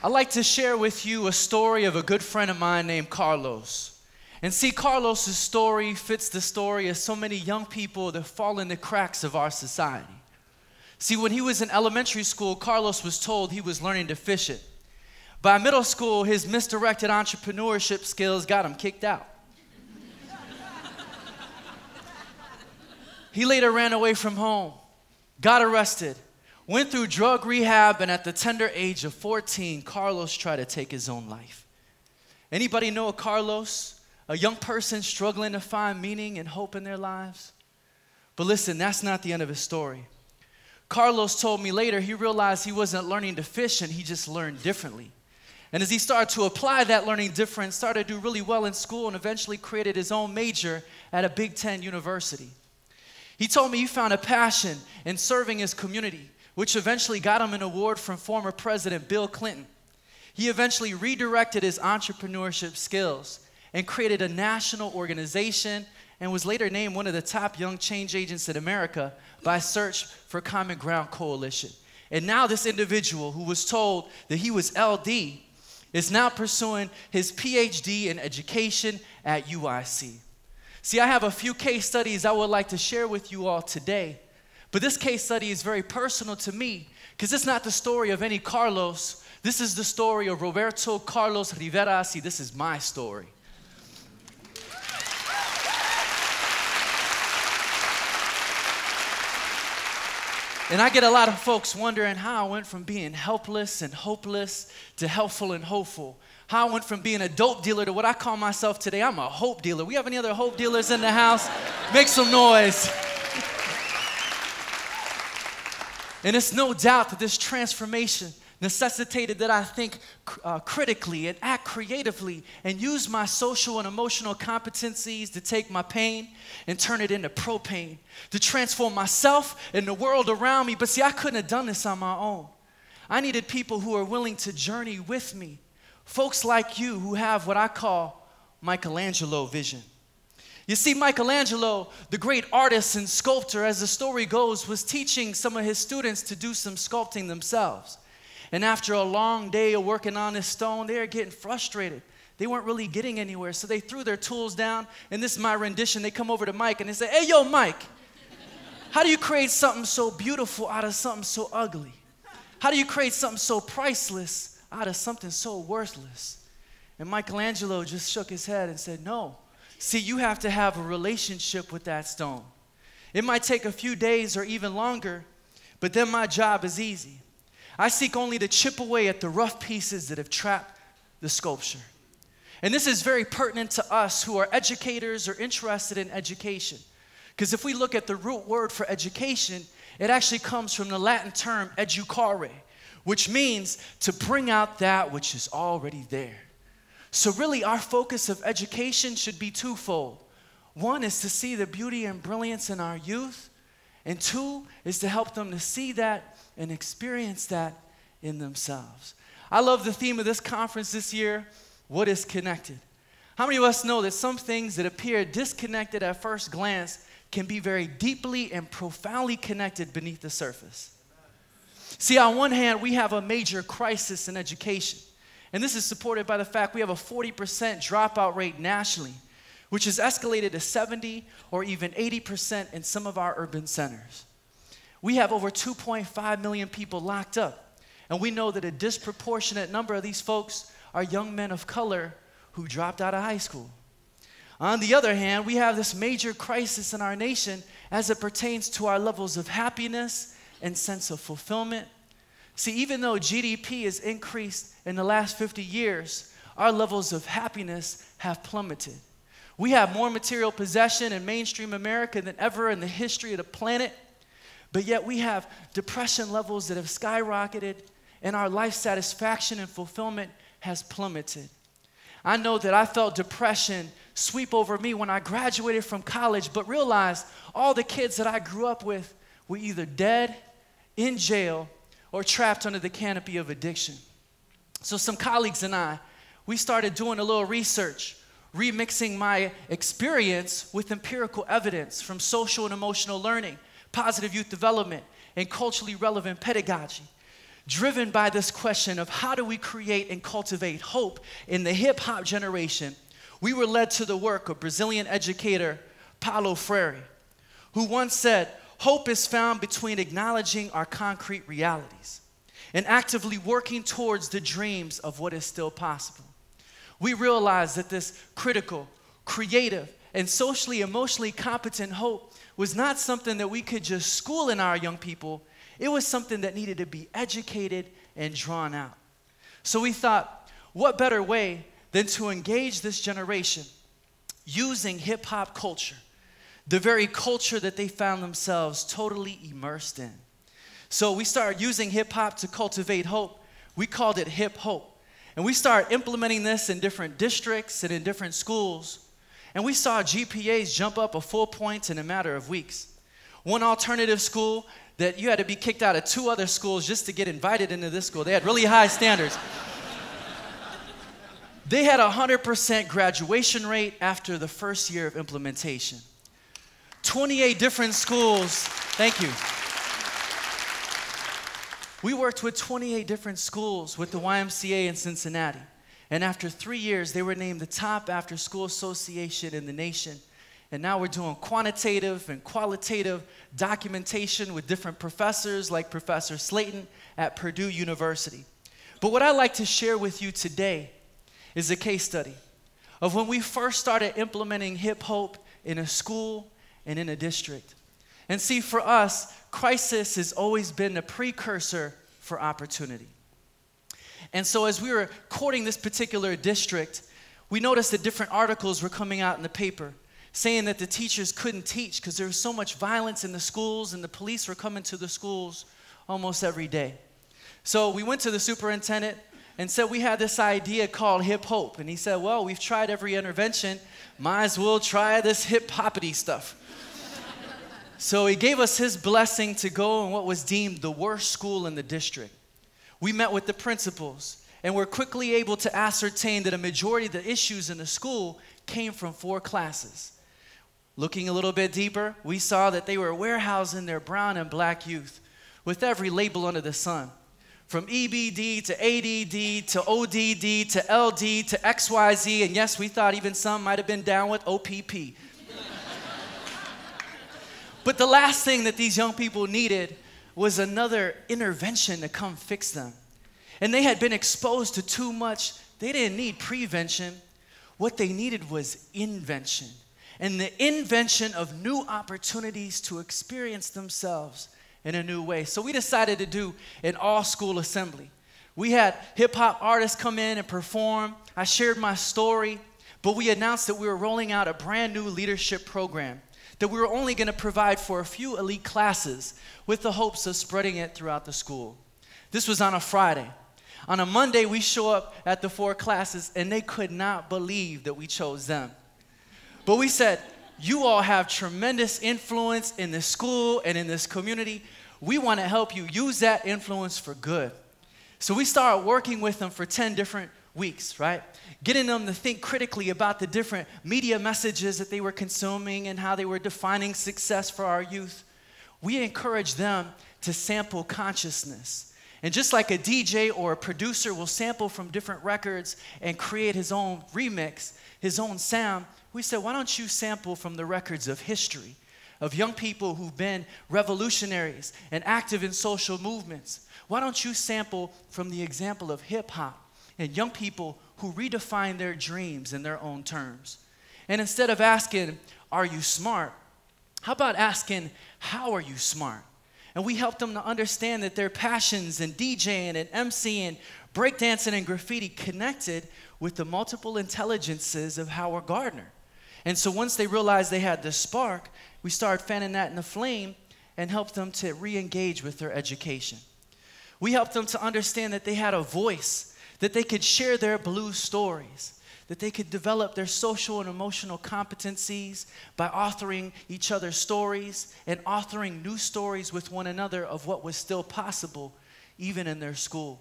I'd like to share with you a story of a good friend of mine named Carlos. And see, Carlos's story fits the story of so many young people that fall in the cracks of our society. See, when he was in elementary school, Carlos was told he was learning to fish it. By middle school, his misdirected entrepreneurship skills got him kicked out. He later ran away from home, got arrested, went through drug rehab, and at the tender age of 14, Carlos tried to take his own life. Anybody know a Carlos? A young person struggling to find meaning and hope in their lives? But listen, that's not the end of his story. Carlos told me later he realized he wasn't learning to fish and he just learned differently. And as he started to apply that learning difference, started to do really well in school and eventually created his own major at a Big Ten university. He told me he found a passion in serving his community, which eventually got him an award from former President Bill Clinton. He eventually redirected his entrepreneurship skills and created a national organization and was later named one of the top young change agents in America by Search for Common Ground Coalition. And now this individual who was told that he was LD is now pursuing his PhD in education at UIC. See, I have a few case studies I would like to share with you all today, but this case study is very personal to me because it's not the story of any Carlos. This is the story of Roberto Carlos Rivera. See, this is my story. And I get a lot of folks wondering how I went from being helpless and hopeless to helpful and hopeful. How I went from being a dope dealer to what I call myself today. I'm a hope dealer. We have any other hope dealers in the house? Make some noise. And it's no doubt that this transformation necessitated that I think critically and act creatively and use my social and emotional competencies to take my pain and turn it into propane, to transform myself and the world around me. But see, I couldn't have done this on my own. I needed people who are willing to journey with me, folks like you who have what I call Michelangelo vision. You see, Michelangelo, the great artist and sculptor, as the story goes, was teaching some of his students to do some sculpting themselves. And after a long day of working on this stone, they were getting frustrated. They weren't really getting anywhere, so they threw their tools down, and this is my rendition. They come over to Mike, and they say, "Hey, yo, Mike, how do you create something so beautiful out of something so ugly? How do you create something so priceless out of something so worthless?" And Michelangelo just shook his head and said, "No. See, you have to have a relationship with that stone. It might take a few days or even longer, but then my job is easy. I seek only to chip away at the rough pieces that have trapped the sculpture." And this is very pertinent to us who are educators or interested in education. Because if we look at the root word for education, it actually comes from the Latin term educare, which means to bring out that which is already there. So really our focus of education should be twofold. One is to see the beauty and brilliance in our youth, and two is to help them to see that and experience that in themselves. I love the theme of this conference this year, what is connected? How many of us know that some things that appear disconnected at first glance can be very deeply and profoundly connected beneath the surface? See, on one hand, we have a major crisis in education, and this is supported by the fact we have a 40% dropout rate nationally, which has escalated to 70 or even 80% in some of our urban centers. We have over 2.5 million people locked up, and we know that a disproportionate number of these folks are young men of color who dropped out of high school. On the other hand, we have this major crisis in our nation as it pertains to our levels of happiness and sense of fulfillment. See, even though GDP has increased in the last 50 years, our levels of happiness have plummeted. We have more material possession in mainstream America than ever in the history of the planet, but yet we have depression levels that have skyrocketed, and our life satisfaction and fulfillment has plummeted. I know that I felt depression sweep over me when I graduated from college, but realized all the kids that I grew up with were either dead, in jail, or trapped under the canopy of addiction. So some colleagues and I, we started doing a little research, remixing my experience with empirical evidence from social and emotional learning, positive youth development, and culturally relevant pedagogy. driven by this question of how do we create and cultivate hope in the hip-hop generation, we were led to the work of Brazilian educator Paulo Freire, who once said, "Hope is found between acknowledging our concrete realities and actively working towards the dreams of what is still possible." We realized that this critical, creative, and socially, emotionally competent hope was not something that we could just school in our young people. It was something that needed to be educated and drawn out. So we thought, what better way than to engage this generation using hip-hop culture, the very culture that they found themselves totally immersed in. So we started using hip-hop to cultivate hope. We called it Hip Hope. And we started implementing this in different districts and in different schools. And we saw GPAs jump up a full point in a matter of weeks. One alternative school that you had to be kicked out of 2 other schools just to get invited into this school. They had really high standards. They had a 100% graduation rate after the first year of implementation. 28 different schools, thank you. We worked with 28 different schools with the YMCA in Cincinnati. And after 3 years, they were named the top after-school association in the nation. And now we're doing quantitative and qualitative documentation with different professors like Professor Slayton at Purdue University. But what I'd like to share with you today is a case study of when we first started implementing Hip Hope in a school and in a district. And see, for us, crisis has always been the precursor for opportunity. And so as we were courting this particular district, we noticed that different articles were coming out in the paper saying that the teachers couldn't teach because there was so much violence in the schools and the police were coming to the schools almost every day. So we went to the superintendent and said we had this idea called Hip Hope. And he said, well, we've tried every intervention. Might as well try this hip-hoppity stuff. So he gave us his blessing to go in what was deemed the worst school in the district. We met with the principals and were quickly able to ascertain that a majority of the issues in the school came from 4 classes. Looking a little bit deeper, we saw that they were warehousing their brown and black youth with every label under the sun, from EBD to ADD to ODD to LD to XYZ, and yes, we thought even some might have been down with OPP. But the last thing that these young people needed was another intervention to come fix them. And they had been exposed to too much. They didn't need prevention. What they needed was invention. And the invention of new opportunities to experience themselves in a new way. So we decided to do an all-school assembly. We had hip-hop artists come in and perform. I shared my story, but we announced that we were rolling out a brand new leadership program that we were only going to provide for a few elite classes with the hopes of spreading it throughout the school. This was on a Friday. On a Monday, we show up at the 4 classes, and they could not believe that we chose them. But we said, you all have tremendous influence in this school and in this community. We want to help you use that influence for good. So we started working with them for 10 different weeks, right? Getting them to think critically about the different media messages that they were consuming and how they were defining success for our youth. We encouraged them to sample consciousness. And just like a DJ or a producer will sample from different records and create his own remix, his own sound, we said, why don't you sample from the records of history, of young people who've been revolutionaries and active in social movements? Why don't you sample from the example of hip-hop and young people who redefine their dreams in their own terms? And instead of asking, are you smart? How about asking, how are you smart? And we helped them to understand that their passions in DJing and MCing, breakdancing and graffiti connected with the multiple intelligences of Howard Gardner. And so once they realized they had this spark, we started fanning that in the flame and helped them to re-engage with their education. We helped them to understand that they had a voice, that they could share their blue stories, that they could develop their social and emotional competencies by authoring each other's stories and authoring new stories with one another of what was still possible even in their school.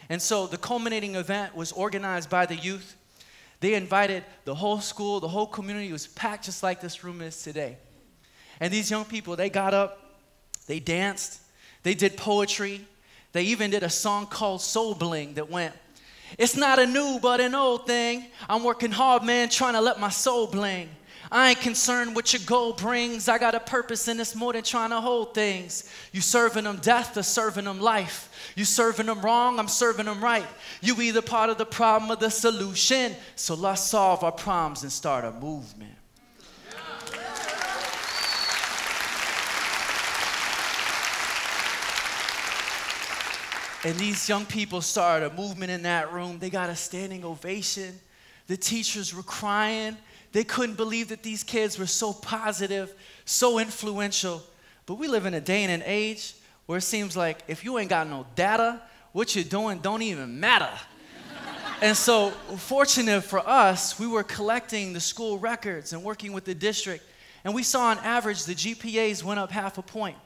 And so the culminating event was organized by the youth. They invited the whole school, the whole community. It was packed just like this room is today. And these young people, they got up, they danced, they did poetry, They even did a song called Soul Bling that went, "It's not a new but an old thing. I'm working hard, man, trying to let my soul bling. I ain't concerned what your goal brings. I got a purpose and it's more than trying to hold things. You serving them death or serving them life. You serving them wrong, I'm serving them right. You either part of the problem or the solution. So let's solve our problems and start a movement." And these young people started a movement in that room. They got a standing ovation. The teachers were crying. They couldn't believe that these kids were so positive, so influential. But we live in a day and an age where it seems like if you ain't got no data, what you're doing don't even matter. And so, fortunate for us, we were collecting the school records and working with the district. And we saw on average the GPAs went up 0.5 point.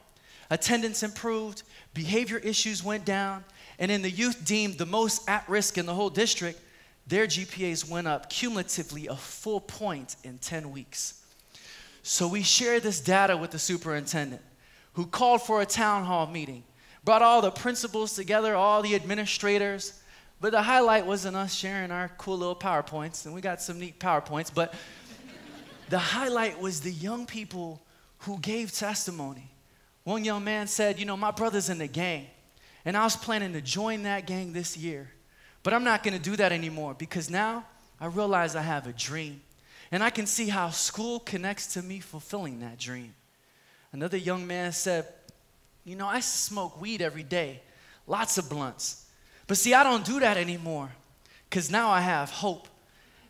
Attendance improved, behavior issues went down, and in the youth deemed the most at risk in the whole district, their GPAs went up cumulatively a full point in 10 weeks. So we shared this data with the superintendent, who called for a town hall meeting, brought all the principals together, all the administrators, but the highlight wasn't us sharing our cool little PowerPoints, and we got some neat PowerPoints, but the highlight was the young people who gave testimony. One young man said, "You know, my brother's in the gang, and I was planning to join that gang this year, but I'm not going to do that anymore because now I realize I have a dream, and I can see how school connects to me fulfilling that dream." Another young man said, "You know, I smoke weed every day, lots of blunts, but see, I don't do that anymore because now I have hope."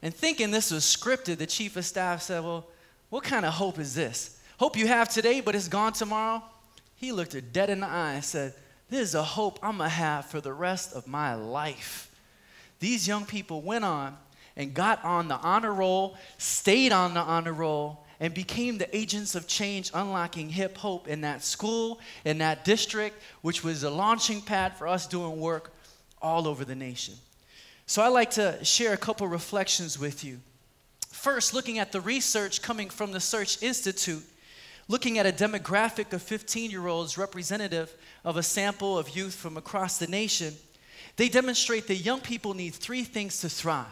And thinking this was scripted, the chief of staff said, "Well, what kind of hope is this? Hope you have today, but it's gone tomorrow?" He looked her dead in the eye and said, "This is a hope I'm going to have for the rest of my life." These young people went on and got on the honor roll, stayed on the honor roll, and became the agents of change, unlocking hip hope in that school, in that district, which was a launching pad for us doing work all over the nation. So I'd like to share a couple reflections with you. First, looking at the research coming from the Search Institute, looking at a demographic of 15-year-olds representative of a sample of youth from across the nation, they demonstrate that young people need 3 things to thrive.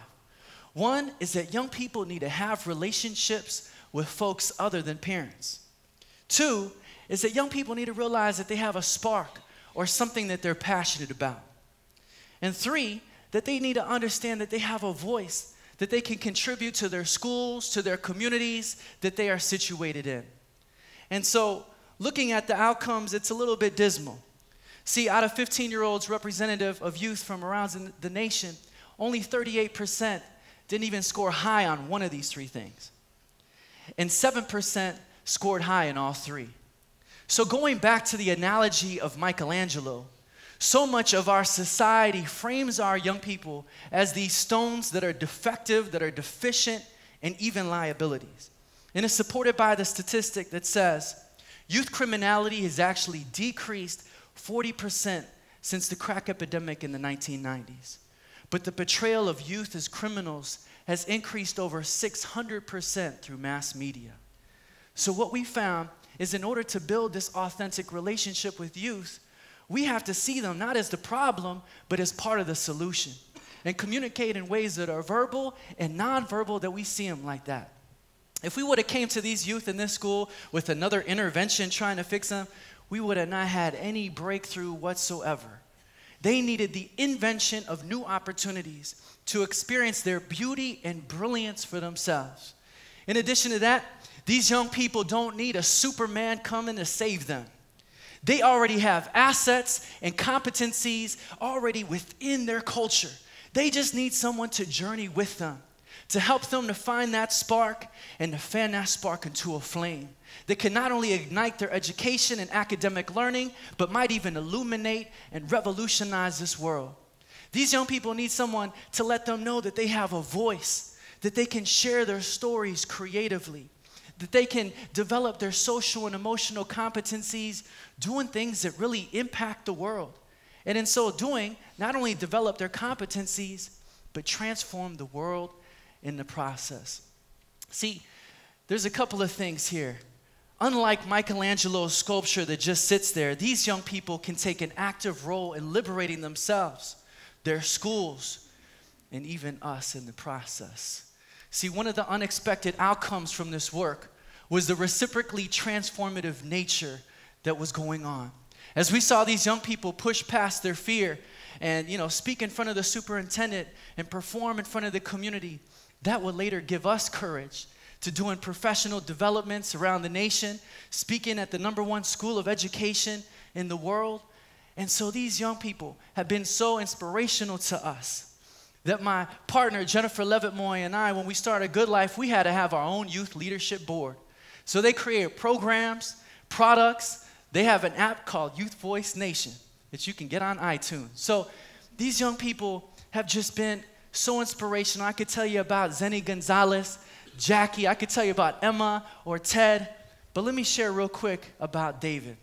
One is that young people need to have relationships with folks other than parents. 2 is that young people need to realize that they have a spark or something that they're passionate about. And 3, that they need to understand that they have a voice, that they can contribute to their schools, to their communities that they are situated in. And so, looking at the outcomes, it's a little bit dismal. See, out of 15-year-olds representative of youth from around the nation, only 38% didn't even score high on one of these 3 things. And 7% scored high in all 3. So going back to the analogy of Michelangelo, so much of our society frames our young people as these stones that are defective, that are deficient, and even liabilities. And it's supported by the statistic that says youth criminality has actually decreased 40% since the crack epidemic in the 1990s. But the portrayal of youth as criminals has increased over 600% through mass media. So what we found is in order to build this authentic relationship with youth, we have to see them not as the problem, but as part of the solution, and communicate in ways that are verbal and nonverbal, that we see them like that. If we would have came to these youth in this school with another intervention trying to fix them, we would have not had any breakthrough whatsoever. They needed the invention of new opportunities to experience their beauty and brilliance for themselves. In addition to that, these young people don't need a Superman coming to save them. They already have assets and competencies already within their culture. They just need someone to journey with them, to help them to find that spark and to fan that spark into a flame that can not only ignite their education and academic learning, but might even illuminate and revolutionize this world. These young people need someone to let them know that they have a voice, that they can share their stories creatively, that they can develop their social and emotional competencies, doing things that really impact the world. And in so doing, not only develop their competencies, but transform the world in the process. See, there's a couple of things here. Unlike Michelangelo's sculpture that just sits there, these young people can take an active role in liberating themselves, their schools, and even us in the process. See, one of the unexpected outcomes from this work was the reciprocally transformative nature that was going on. As we saw these young people push past their fear and, speak in front of the superintendent and perform in front of the community, that would later give us courage to doing professional developments around the nation, speaking at the #1 school of education in the world. And so these young people have been so inspirational to us that my partner, Jennifer Levitt-Moy, and I, when we started Good Life, we had to have our own youth leadership board. So they created programs, products. They have an app called Youth Voice Nation that you can get on iTunes. So these young people have just been so inspirational. I could tell you about Zenny Gonzalez, Jackie. I could tell you about Emma or Ted. But let me share real quick about David.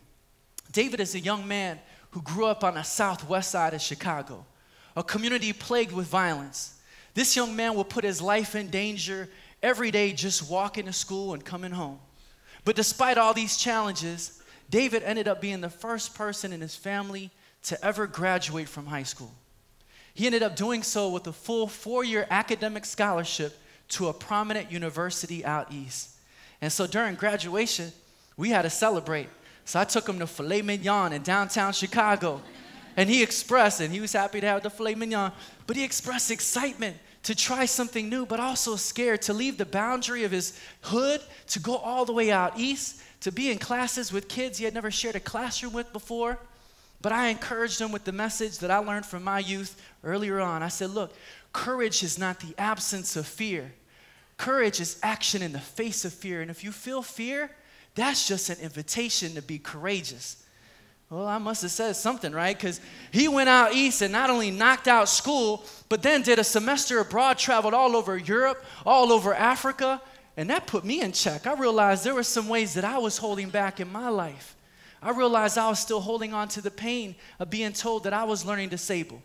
David is a young man who grew up on the southwest side of Chicago, a community plagued with violence. This young man will put his life in danger every day just walking to school and coming home. But despite all these challenges, David ended up being the first person in his family to ever graduate from high school. He ended up doing so with a full 4-year academic scholarship to a prominent university out east. And so during graduation, we had to celebrate. So I took him to filet mignon in downtown Chicago. And he was happy to have the filet mignon, but he expressed excitement to try something new, but also scared to leave the boundary of his hood, to go all the way out east, to be in classes with kids he had never shared a classroom with before. But I encouraged him with the message that I learned from my youth earlier on. I said, look, courage is not the absence of fear. Courage is action in the face of fear. And if you feel fear, that's just an invitation to be courageous. Well, I must have said something, right? Because he went out east and not only knocked out school, but then did a semester abroad, traveled all over Europe, all over Africa, and that put me in check. I realized there were some ways that I was holding back in my life. I realized I was still holding on to the pain of being told that I was learning disabled.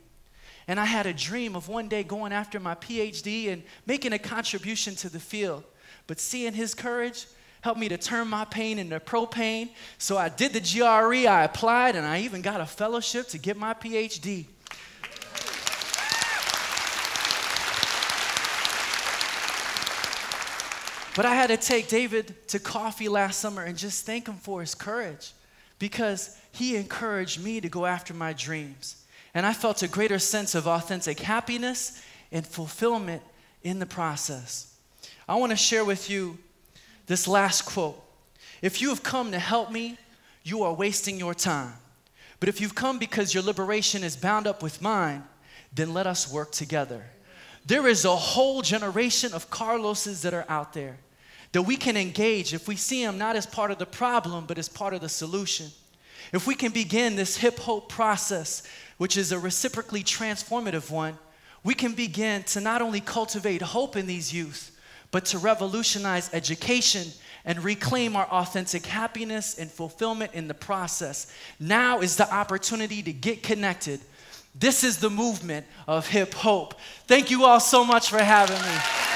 And I had a dream of one day going after my PhD and making a contribution to the field. But seeing his courage helped me to turn my pain into propane. So I did the GRE, I applied, and I even got a fellowship to get my PhD. But I had to take David to coffee last summer and just thank him for his courage, because he encouraged me to go after my dreams. And I felt a greater sense of authentic happiness and fulfillment in the process. I want to share with you this last quote. If you have come to help me, you are wasting your time. But if you've come because your liberation is bound up with mine, then let us work together. There is a whole generation of Carloses that are out there that we can engage if we see them not as part of the problem, but as part of the solution. If we can begin this hip-hop process, which is a reciprocally transformative one, we can begin to not only cultivate hope in these youth, but to revolutionize education and reclaim our authentic happiness and fulfillment in the process. Now is the opportunity to get connected. This is the movement of hip hop. Thank you all so much for having me.